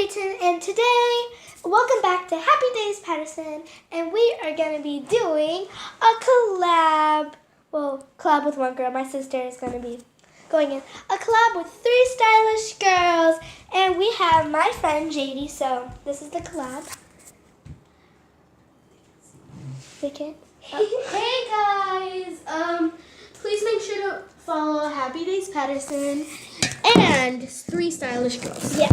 Peyton, and today, welcome back to Happy Days Patterson, and we are going to be doing a collab. Well, collab with one girl. My sister is going to be going in. A collab with 3 stylish girls, and we have my friend Jaidy, so this is the collab. Okay. Hey guys, please make sure to follow Happy Days Patterson and 3 stylish girls. Yeah.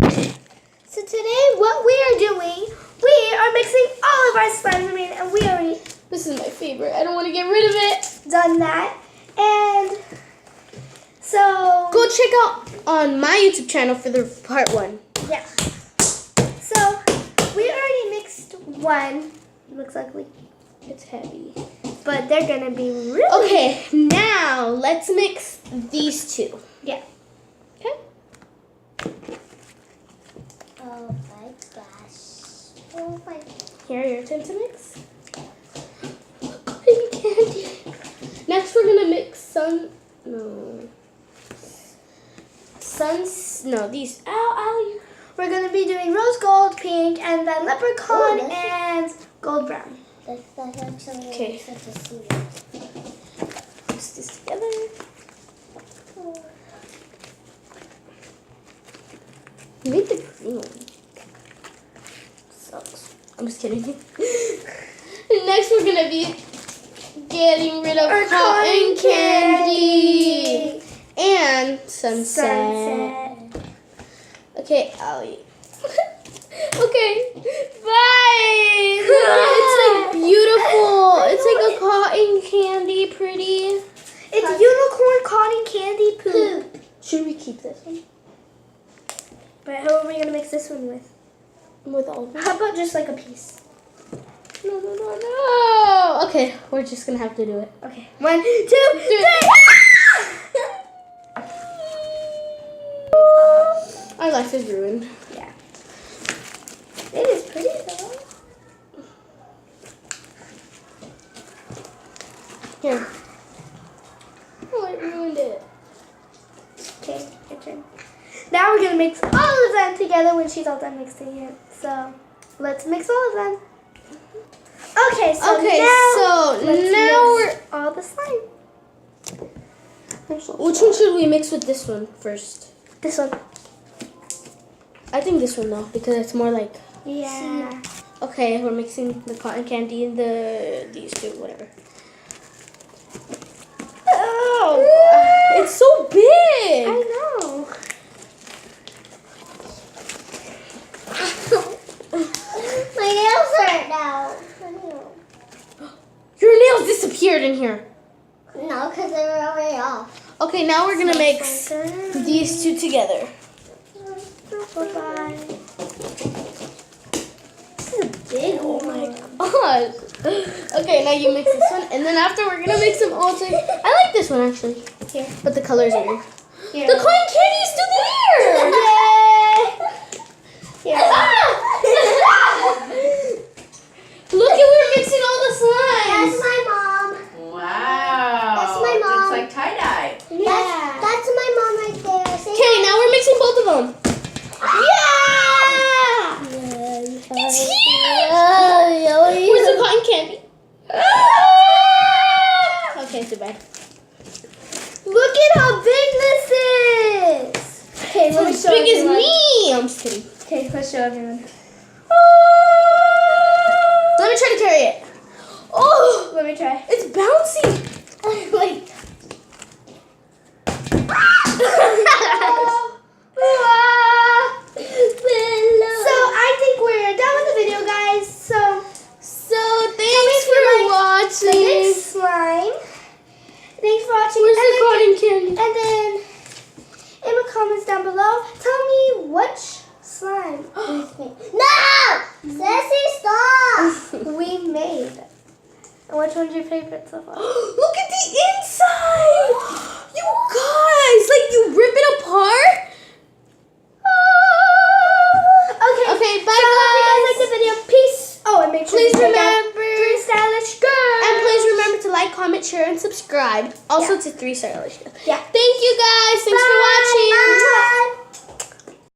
So today, what we are doing, we are mixing all of our slime. And we already This is my favorite. I don't want to get rid of it. done that. And so Go check out on my YouTube channel for the part 1. yeah. So we already mixed one. Looks like It's heavy. but they're gonna be really Okay, now let's mix these 2. Yeah. Okay. Oh my gosh. Oh my. Here, your turn to mix. Cotton candy. Next, we're gonna mix these. Allie. We're gonna be doing rose gold, pink, and then leprechaun Oh, and gold brown. That's actually Okay. such a sweet. Mix this together. You made the green one. Sucks. I'm just kidding. Next, we're gonna be getting rid of Our cotton candy and sunset. Okay, Allie. Okay, bye. It's like beautiful. It's like a cotton candy, pretty. It's unicorn cotton candy poop. Should we keep this one? But how are we gonna mix this one with? With all of them? How about just like a piece? No. Okay, we're just gonna have to do it. Okay. 1, 2, 3. Our life is ruined. Yeah. It is pretty though. Here. Oh, it ruined it. Okay, your turn. Now we're gonna mix all of them together when she's all done mixing it. So let's mix all of them. Okay, so Okay, now so let's now mix all the slime. Which one should we mix with this one first? This one. I think this one though, because it's more like. Yeah. Okay, we're mixing the cotton candy and these 2, whatever. Oh, it's so big. I know. My nails hurt now. Your nails disappeared in here. No, because they were already off. Okay, now we're gonna mix these 2 together. Bye-bye. This is a big Oh one. my gosh. Okay, now you mix this one, and then after we're gonna mix them all together. I like this one actually. Here. But the colors are weird. Here. The cotton candy is still there! Yay! Here. Look at we're mixing all the slimes. That's my mom. Wow. That's my mom. It's like tie-dye. Yeah. That's my mom right there. Say Okay, now we're mixing both of them. Yeah! It's here! Where's the cotton candy? Okay, so bye. Look at how big this is. Okay, let me It's as show big as everyone. me! I'm just kidding. Okay, let's show everyone. Let me try to carry it. Oh! Let me try. It's bouncy! Like. So I think we're done with the video, guys. So Thanks for the watching. next slime. Thanks for watching. Where's the And cotton candy? And then in the comments down below, tell me which slime no! Sassy, stop! we made. And which one's your favorite so far? Look at the inside! You guys, like you rip it apart? Okay, bye So I hope you guys guys. liked the video. Peace. Oh, and make sure Please to check out remember. 3 stylish girls. And please remember to like, comment, share, and subscribe. Also Yeah. to 3 stylish girls. Yeah. Thank you guys. Thanks for watching. Bye.